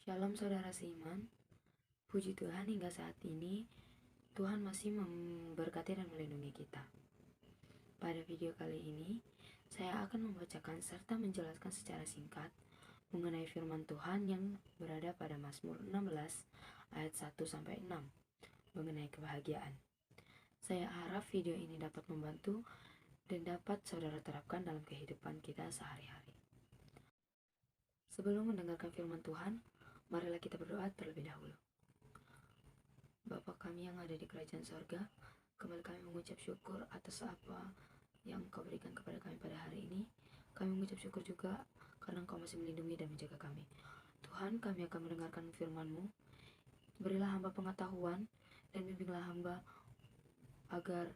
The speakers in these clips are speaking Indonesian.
Shalom saudara seiman, puji Tuhan hingga saat ini Tuhan masih memberkati dan melindungi kita. Pada video kali ini, saya akan membacakan serta menjelaskan secara singkat mengenai firman Tuhan yang berada pada Mazmur 16 ayat 1-6 mengenai kebahagiaan. Saya harap video ini dapat membantu dan dapat saudara terapkan dalam kehidupan kita sehari-hari. Sebelum mendengarkan firman Tuhan, marilah kita berdoa terlebih dahulu. Bapa kami yang ada di kerajaan sorga, kembali kami mengucap syukur atas apa yang Engkau berikan kepada kami pada hari ini. Kami mengucap syukur juga karena Engkau masih melindungi dan menjaga kami. Tuhan, kami akan mendengarkan firman-Mu. Berilah hamba pengetahuan dan bimbinglah hamba agar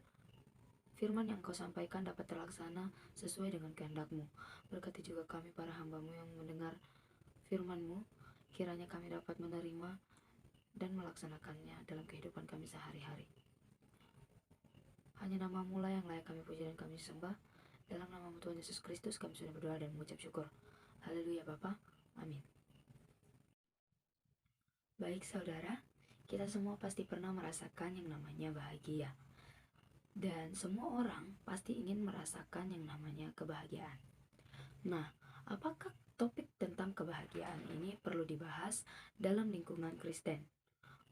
firman yang Engkau sampaikan dapat terlaksana sesuai dengan kehendak-Mu. Berkati juga kami para hamba-Mu yang mendengar firman-Mu, kiranya kami dapat menerima dan melaksanakannya dalam kehidupan kami sehari-hari. Hanya nama-Mu lah yang layak kami puji dan kami sembah. Dalam nama Tuhan Yesus Kristus kami sudah berdoa dan mengucap syukur. Haleluya Bapa, amin. Baik saudara, kita semua pasti pernah merasakan yang namanya bahagia. Dan semua orang pasti ingin merasakan yang namanya kebahagiaan. Nah, apakah topik tentang kebahagiaan ini perlu dibahas dalam lingkungan Kristen?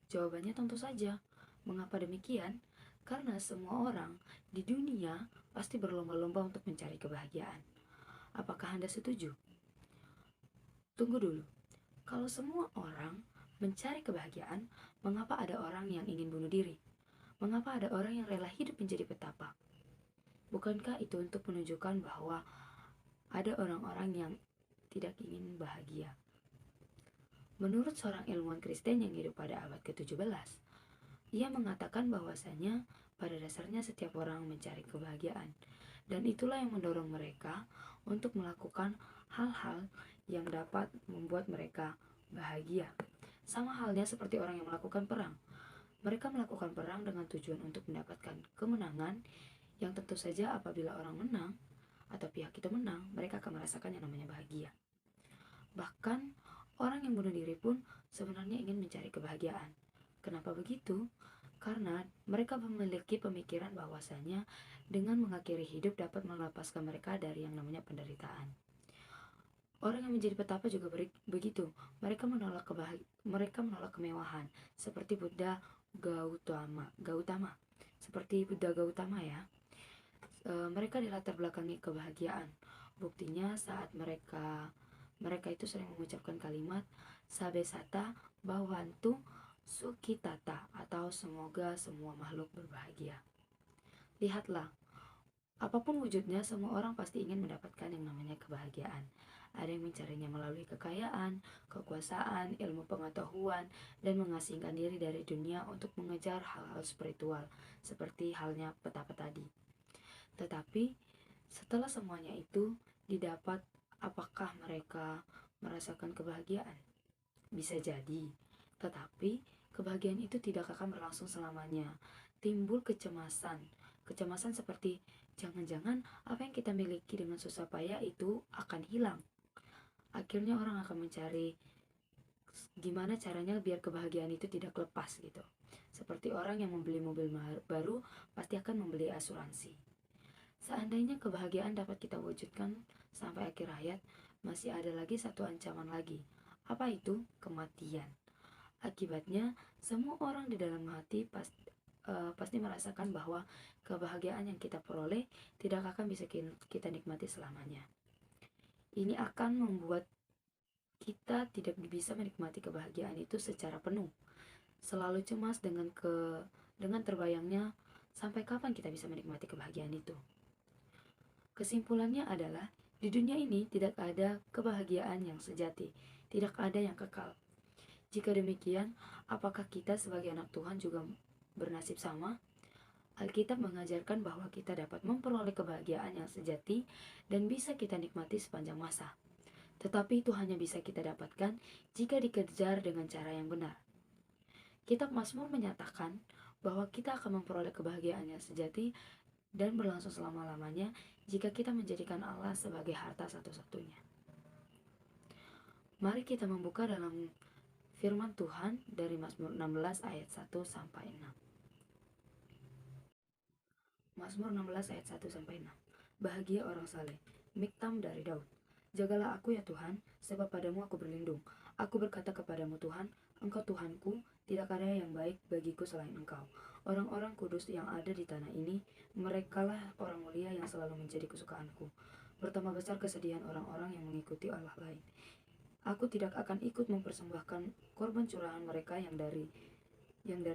Jawabannya tentu saja. Mengapa demikian? Karena semua orang di dunia pasti berlomba-lomba untuk mencari kebahagiaan. Apakah Anda setuju? Tunggu dulu. Kalau semua orang mencari kebahagiaan, mengapa ada orang yang ingin bunuh diri? Mengapa ada orang yang rela hidup menjadi petapa? Bukankah itu untuk menunjukkan bahwa ada orang-orang yang tidak ingin bahagia? Menurut seorang ilmuwan Kristen yang hidup pada abad ke-17, ia mengatakan bahwasanya pada dasarnya setiap orang mencari kebahagiaan, dan itulah yang mendorong mereka untuk melakukan hal-hal yang dapat membuat mereka bahagia. Sama halnya seperti orang yang melakukan perang. Mereka melakukan perang dengan tujuan untuk mendapatkan kemenangan, yang tentu saja apabila orang menang atau pihak itu menang, mereka akan merasakan yang namanya bahagia. Bahkan orang yang bunuh diri pun sebenarnya ingin mencari kebahagiaan. Kenapa begitu? Karena mereka memiliki pemikiran bahwasanya dengan mengakhiri hidup dapat melepaskan mereka dari yang namanya penderitaan. Orang yang menjadi petapa juga begitu. Mereka menolak kemewahan, seperti Buddha Gautama. Seperti Buddha Gautama ya. Mereka dilatar belakangi kebahagiaan. Buktinya saat mereka itu sering mengucapkan kalimat Sabesata Bhavantu Sukhitata, atau semoga semua makhluk berbahagia. Lihatlah, apapun wujudnya, semua orang pasti ingin mendapatkan yang namanya kebahagiaan. Ada yang mencarinya melalui kekayaan, kekuasaan, ilmu pengetahuan, dan mengasingkan diri dari dunia untuk mengejar hal-hal spiritual, seperti halnya petapa tadi. Tetapi setelah semuanya itu didapat, apakah mereka merasakan kebahagiaan? Bisa jadi, tetapi kebahagiaan itu tidak akan berlangsung selamanya. Timbul kecemasan seperti jangan-jangan apa yang kita miliki dengan susah payah itu akan hilang. Akhirnya orang akan mencari gimana caranya biar kebahagiaan itu tidak lepas gitu. Seperti orang yang membeli mobil baru pasti akan membeli asuransi. Seandainya kebahagiaan dapat kita wujudkan sampai akhir hayat, masih ada lagi satu ancaman lagi. Apa itu? Kematian. Akibatnya, semua orang di dalam hati pasti merasakan bahwa kebahagiaan yang kita peroleh tidak akan bisa kita nikmati selamanya. Ini akan membuat kita tidak bisa menikmati kebahagiaan itu secara penuh. Selalu cemas dengan terbayangnya sampai kapan kita bisa menikmati kebahagiaan itu. Kesimpulannya adalah, di dunia ini tidak ada kebahagiaan yang sejati, tidak ada yang kekal. Jika demikian, apakah kita sebagai anak Tuhan juga bernasib sama? Alkitab mengajarkan bahwa kita dapat memperoleh kebahagiaan yang sejati dan bisa kita nikmati sepanjang masa. Tetapi itu hanya bisa kita dapatkan jika dikejar dengan cara yang benar. Kitab Mazmur menyatakan bahwa kita akan memperoleh kebahagiaan yang sejati dan berlangsung selama-lamanya jika kita menjadikan Allah sebagai harta satu-satunya. Mari kita membuka dalam firman Tuhan dari Mazmur 16 ayat 1 sampai 6. Mazmur 16 ayat 1 sampai 6. Bahagia orang saleh. Miktam dari Daud. Jagalah aku ya Tuhan, sebab padamu aku berlindung. Aku berkata kepadamu Tuhan, Engkau Tuhanku, tidak ada yang baik bagiku selain Engkau. Orang-orang kudus yang ada di tanah ini, merekalah orang mulia yang selalu menjadi kesukaanku. Bertambah besar kesedihan orang-orang yang mengikuti Allah lain. Aku tidak akan ikut mempersembahkan korban curahan mereka yang dari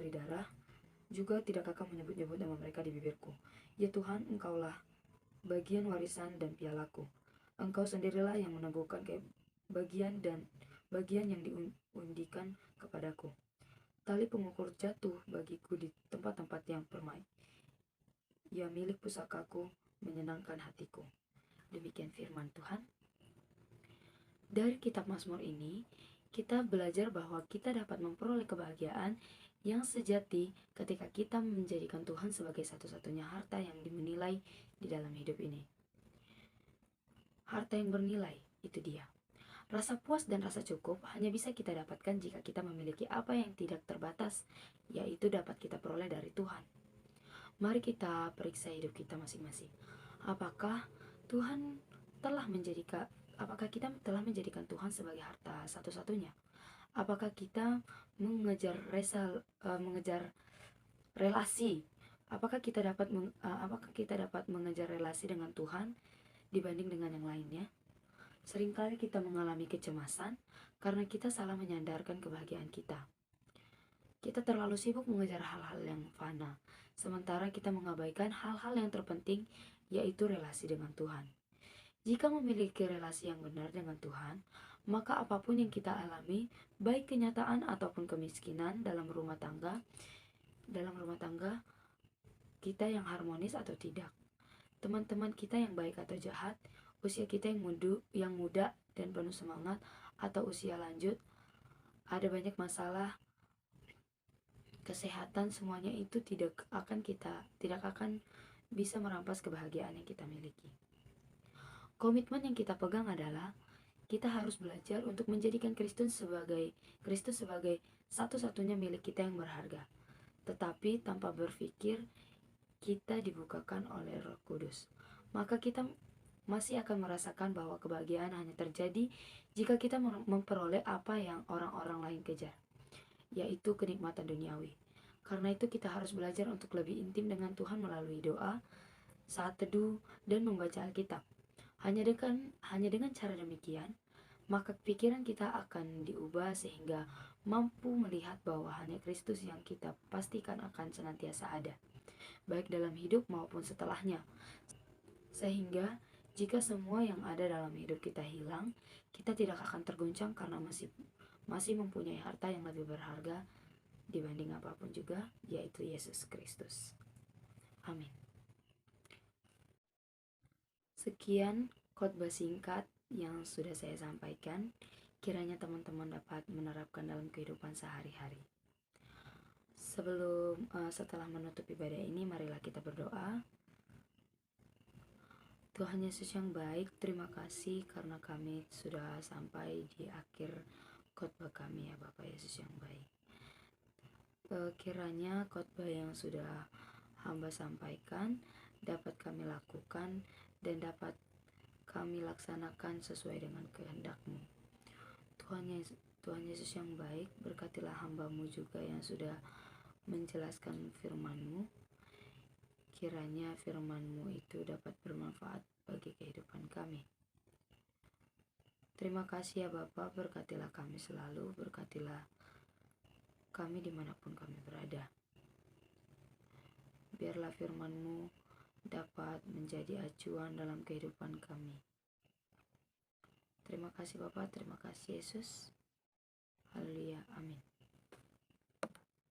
darah, juga tidak akan menyebut-nyebut nama mereka di bibirku. Ya Tuhan, Engkaulah bagian warisan dan pialaku. Engkau sendirilah yang meneguhkan bagian yang diundikan kepadaku. Tali pengukur jatuh bagiku di tempat-tempat yang permai. Ya milik pusakaku, menyenangkan hatiku. Demikian firman Tuhan. Dari kitab Mazmur ini, kita belajar bahwa kita dapat memperoleh kebahagiaan yang sejati ketika kita menjadikan Tuhan sebagai satu-satunya harta yang dinilai di dalam hidup ini. Harta yang bernilai, itu dia. Rasa puas dan rasa cukup hanya bisa kita dapatkan jika kita memiliki apa yang tidak terbatas, yaitu dapat kita peroleh dari Tuhan. Mari kita periksa hidup kita masing-masing. Apakah kita telah menjadikan Tuhan sebagai harta satu-satunya? Apakah kita mengejar relasi? Apakah kita dapat mengejar relasi dengan Tuhan dibanding dengan yang lainnya? Seringkali kita mengalami kecemasan karena kita salah menyandarkan kebahagiaan kita. Kita terlalu sibuk mengejar hal-hal yang fana, sementara kita mengabaikan hal-hal yang terpenting, yaitu relasi dengan Tuhan. Jika memiliki relasi yang benar dengan Tuhan, maka apapun yang kita alami, baik kenyataan ataupun kemiskinan dalam rumah tangga kita yang harmonis atau tidak, teman-teman kita yang baik atau jahat, usia kita yang muda dan penuh semangat atau usia lanjut, ada banyak masalah kesehatan, semuanya itu tidak akan bisa merampas kebahagiaan yang kita miliki. Komitmen yang kita pegang adalah kita harus belajar untuk menjadikan Kristus sebagai satu-satunya milik kita yang berharga. Tetapi tanpa berpikir kita dibukakan oleh Roh Kudus, maka kita masih akan merasakan bahwa kebahagiaan hanya terjadi jika kita memperoleh apa yang orang-orang lain kejar, yaitu kenikmatan duniawi. Karena itu kita harus belajar untuk lebih intim dengan Tuhan melalui doa, saat teduh, dan membaca Alkitab. Hanya dengan cara demikian, maka pikiran kita akan diubah sehingga mampu melihat bahwa hanya Kristus yang kita pastikan akan senantiasa ada, baik dalam hidup maupun setelahnya. Sehingga jika semua yang ada dalam hidup kita hilang, kita tidak akan terguncang karena masih mempunyai harta yang lebih berharga dibanding apapun juga, yaitu Yesus Kristus. Amin. Sekian khotbah singkat yang sudah saya sampaikan. Kiranya teman-teman dapat menerapkan dalam kehidupan sehari-hari. Setelah menutup ibadah ini, marilah kita berdoa. Tuhan Yesus yang baik, terima kasih karena kami sudah sampai di akhir khotbah kami ya Bapak Yesus yang baik. Kiranya khotbah yang sudah hamba sampaikan dapat kami lakukan dan dapat kami laksanakan sesuai dengan kehendak-Mu. Tuhan Yesus yang baik, berkatilah hamba-Mu juga yang sudah menjelaskan firman-Mu. Kiranya firman-Mu itu dapat bermanfaat bagi kehidupan kami. Terima kasih ya Bapa, berkatilah kami selalu, berkatilah kami dimanapun kami berada. Biarlah firman-Mu dapat menjadi acuan dalam kehidupan kami. Terima kasih Bapa, terima kasih Yesus. Haleluya, amin.